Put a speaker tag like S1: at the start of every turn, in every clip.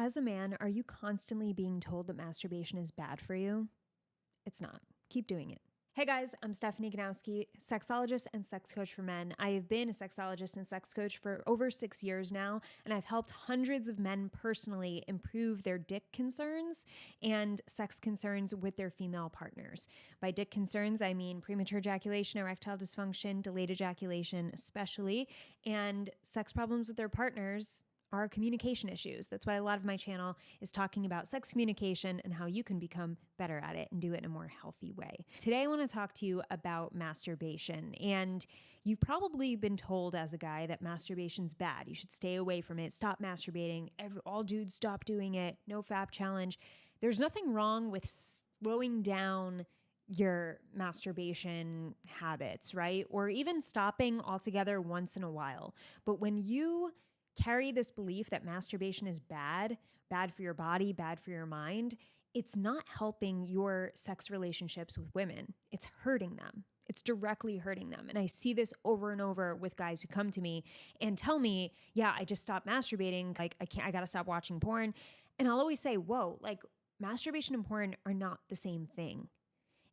S1: As a man, are you constantly being told that masturbation is bad for you? It's not. Keep doing it. Hey guys, I'm Stephanie Ganowski, sexologist and sex coach for men. I have been a sexologist and sex coach for over 6 years now, and I've helped hundreds of men personally improve their dick concerns and sex concerns with their female partners. By dick concerns, I mean premature ejaculation, erectile dysfunction, delayed ejaculation especially, and sex problems with their partners are communication issues. That's why a lot of my channel is talking about sex communication and how you can become better at it and do it in a more healthy way. Today, I want to talk to you about masturbation. And you've probably been told as a guy that masturbation's bad. You should stay away from it. Stop masturbating. All dudes stop doing it. No FAP challenge. There's nothing wrong with slowing down your masturbation habits, right? Or even stopping altogether once in a while. But when you carry this belief that masturbation is bad for your body, bad for your mind, it's not helping your sex relationships with women. It's hurting them. It's directly hurting them. And I see this over and over with guys who come to me and tell me, yeah, I just stopped masturbating. Like I gotta stop watching porn. And I'll always say, whoa, like masturbation and porn are not the same thing.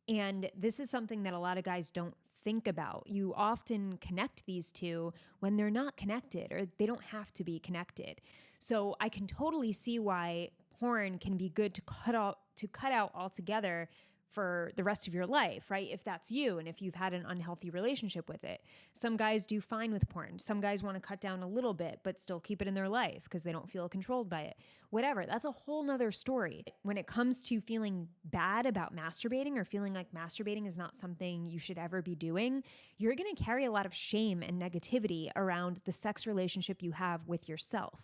S1: And this is something that a lot of guys don't think about. You often connect these two when they're not connected, or they don't have to be connected. So I can totally see why porn can be good to cut out altogether for the rest of your life, right? If that's you and if you've had an unhealthy relationship with it. Some guys do fine with porn. Some guys want to cut down a little bit, but still keep it in their life because they don't feel controlled by it. Whatever, that's a whole nother story. When it comes to feeling bad about masturbating or feeling like masturbating is not something you should ever be doing, you're going to carry a lot of shame and negativity around the sex relationship you have with yourself,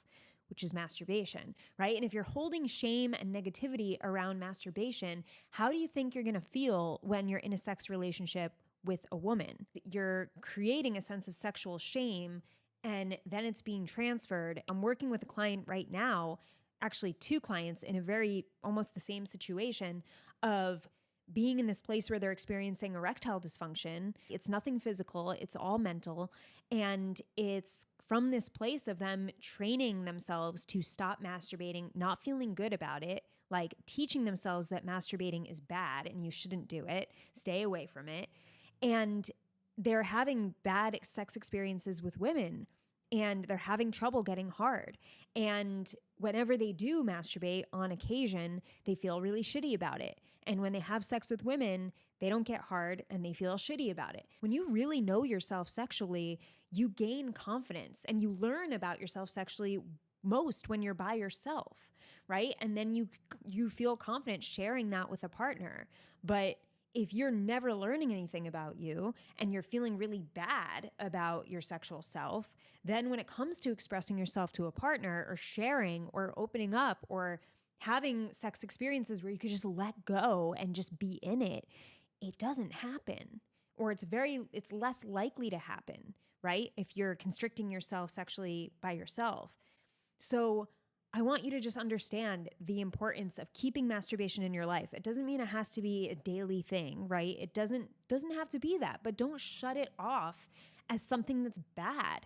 S1: which is masturbation, right? And if you're holding shame and negativity around masturbation, how do you think you're going to feel when you're in a sex relationship with a woman? You're creating a sense of sexual shame, and then it's being transferred. I'm working with a client right now, actually two clients in a very almost the same situation of being in this place where they're experiencing erectile dysfunction. It's nothing physical, it's all mental. And it's from this place of them training themselves to stop masturbating, not feeling good about it, like teaching themselves that masturbating is bad and you shouldn't do it, stay away from it. And they're having bad sex experiences with women, and they're having trouble getting hard. And whenever they do masturbate on occasion, they feel really shitty about it. And when they have sex with women, they don't get hard and they feel shitty about it. When you really know yourself sexually, you gain confidence and you learn about yourself sexually most when you're by yourself, right? And then you feel confident sharing that with a partner. But if you're never learning anything about you and you're feeling really bad about your sexual self, then when it comes to expressing yourself to a partner or sharing or opening up or having sex experiences where you could just let go and just be in it, it doesn't happen. Or it's less likely to happen, right? If you're constricting yourself sexually by yourself. So I want you to just understand the importance of keeping masturbation in your life. It doesn't mean it has to be a daily thing, right? It doesn't have to be that, but don't shut it off as something that's bad.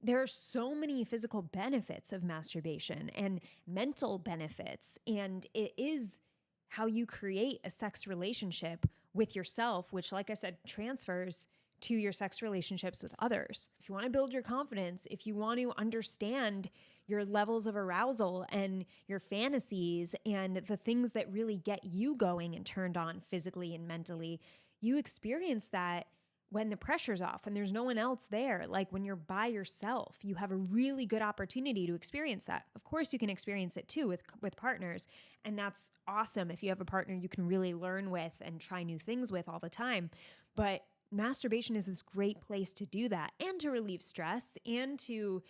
S1: There are so many physical benefits of masturbation and mental benefits, and it is how you create a sex relationship with yourself, which, like I said, transfers to your sex relationships with others. If you want to build your confidence, if you want to understand your levels of arousal and your fantasies and the things that really get you going and turned on physically and mentally, you experience that when the pressure's off, when there's no one else there, like when you're by yourself, you have a really good opportunity to experience that. Of course, you can experience it too with partners, and that's awesome if you have a partner you can really learn with and try new things with all the time. But masturbation is this great place to do that and to relieve stress and to,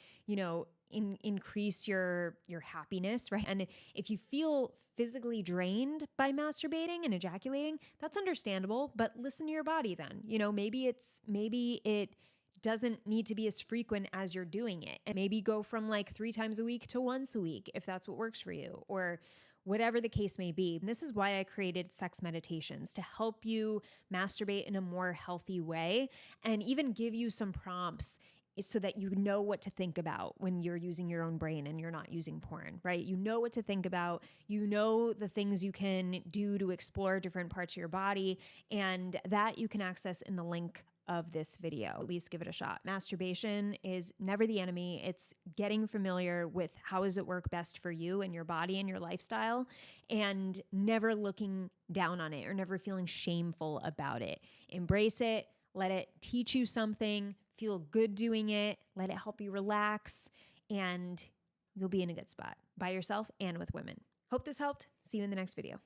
S1: increase your happiness, right? And if you feel physically drained by masturbating and ejaculating, that's understandable, but listen to your body then. Maybe it doesn't need to be as frequent as you're doing it. And maybe go from like 3 times a week to once a week if that's what works for you, or whatever the case may be. And this is why I created sex meditations, to help you masturbate in a more healthy way and even give you some prompts so that you know what to think about when you're using your own brain and you're not using porn, right? You know what to think about. You know the things you can do to explore different parts of your body, and that you can access in the link of this video. At least give it a shot. Masturbation is never the enemy. It's getting familiar with how does it work best for you and your body and your lifestyle, and never looking down on it or never feeling shameful about it. Embrace it. Let it teach you something. Feel good doing it. Let it help you relax, and you'll be in a good spot by yourself and with women. Hope this helped. See you in the next video.